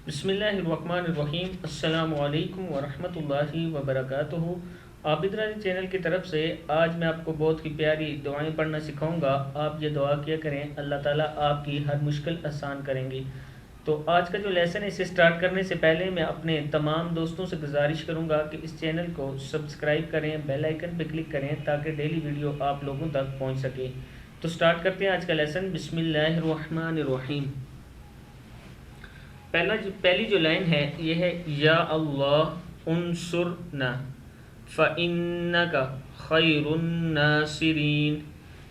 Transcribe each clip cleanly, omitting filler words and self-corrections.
بسم اللہ الرحمن الرحیم۔ السلام علیکم ورحمۃ اللہ وبرکاتہ۔ عابد راضی چینل کی طرف سے آج میں آپ کو بہت ہی پیاری دعائیں پڑھنا سکھاؤں گا۔ آپ یہ دعا کیا کریں، اللہ تعالیٰ آپ کی ہر مشکل آسان کریں گے۔ تو آج کا جو لیسن ہے اسے سٹارٹ کرنے سے پہلے میں اپنے تمام دوستوں سے گزارش کروں گا کہ اس چینل کو سبسکرائب کریں، بیل آئیکن پہ کلک کریں تاکہ ڈیلی ویڈیو آپ لوگوں تک پہنچ سکے۔ تو سٹارٹ کرتے ہیں آج کا لیسن۔ بسم اللہ الرحمن الرحیم۔ پہلی جو لائن ہے یہ ہے یا اللہ انصرنا فإنک خیر الناصرین۔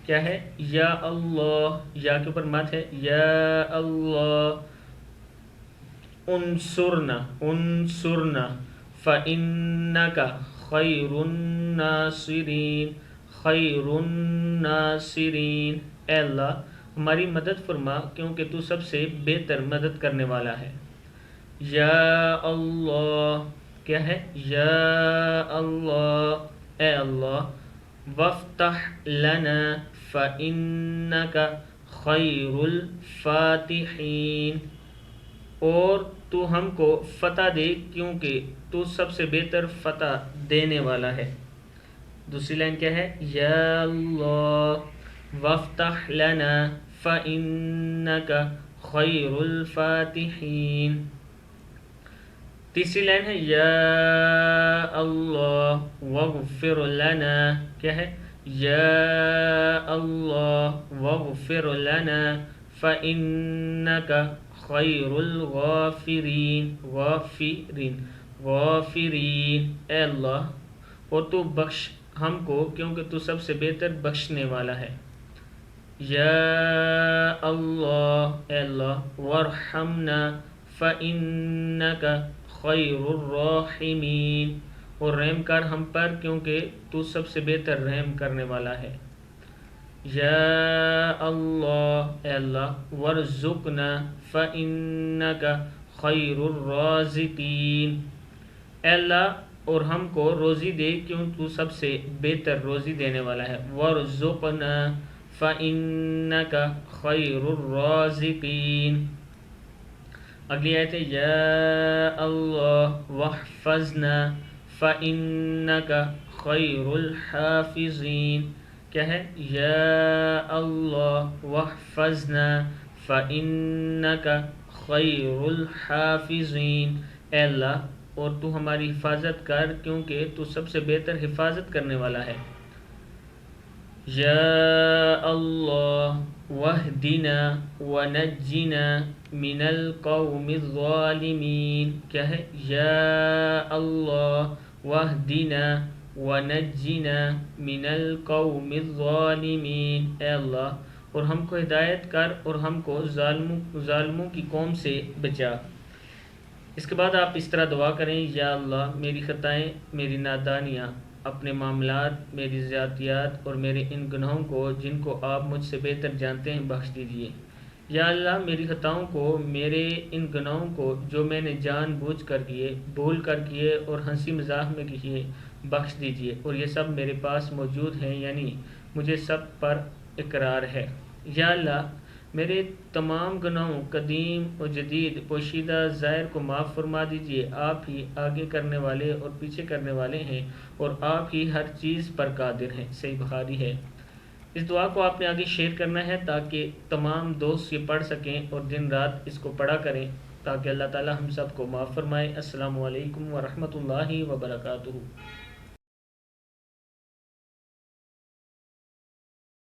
کیا ہے؟ یا اللہ، یا کے اوپر مد ہے، یا اللہ انصرنا فإنک خیر الناصرین، خیر الناصرین۔ اے اللہ ہماری مدد فرما کیونکہ تو سب سے بہتر مدد کرنے والا ہے۔ یا اللہ، کیا ہے؟ یا اللہ، اے اللہ وفتح لنا فإنک خیر الفاتحین، اور تو ہم کو فتح دے کیونکہ تو سب سے بہتر فتح دینے والا ہے۔ دوسری لائن کیا ہے؟ یا اللہ وفتح لنا فإنک خیر الفاتحین۔ تیسری لائن ہے یا اللہ واغفر لنا، کیا ہے؟ یا اللہ واغفر لنا فإنک خیر الغافرین، غافرین، اے اللہ اور تو بخش ہم کو کیونکہ تو سب سے بہتر بخشنے والا ہے۔ یا اللہ، اے اللہ وارحمنا فإنک خیر الراحمین، اور رحم کر ہم پر کیونکہ تو سب سے بہتر رحم کرنے والا ہے۔ یا اللہ، اے اللہ وارزقنا فإنک خیر الرازقین، اے اللہ اور ہم کو روزی دے کیوں تو سب سے بہتر روزی دینے والا ہے۔ وارزقنا فإنک خیر الرازقین۔ اگلی آیت ہے یا اللہ واحفظنا فإنک خیر الحافظین، کیا ہے؟ یا اللہ واحفظنا فإنک خیر الحافظین، اے اللہ اور تو ہماری حفاظت کر کیونکہ تو سب سے بہتر حفاظت کرنے والا ہے۔ یا اللہ واہدنا ونجنا من القوم الظالمین، کیا ہے؟ یا اللہ واہدنا ونجنا من القوم الظالمین، اے اللہ اور ہم کو ہدایت کر اور ہم کو ظالموں کی قوم سے بچا۔ اس کے بعد آپ اس طرح دعا کریں، یا اللہ میری خطائیں، میری نادانیاں، اپنے معاملات، میری زیادتیات اور میرے ان گناہوں کو جن کو آپ مجھ سے بہتر جانتے ہیں بخش دیجیے۔ یا اللہ میری خطاؤں کو، میرے ان گناہوں کو جو میں نے جان بوجھ کر کیے، بھول کر کیے اور ہنسی مذاق میں کیے بخش دیجیے، اور یہ سب میرے پاس موجود ہیں، یعنی مجھے سب پر اقرار ہے۔ یا اللہ میرے تمام گناہوں قدیم و جدید پوشیدہ ظاہر کو معاف فرما دیجیے۔ آپ ہی آگے کرنے والے اور پیچھے کرنے والے ہیں اور آپ ہی ہر چیز پر قادر ہیں۔ صحیح بخاری ہے۔ اس دعا کو آپ نے آگے شیئر کرنا ہے تاکہ تمام دوست یہ پڑھ سکیں اور دن رات اس کو پڑھا کریں تاکہ اللہ تعالی ہم سب کو معاف فرمائے۔ السلام علیکم ورحمۃ اللہ وبرکاتہ۔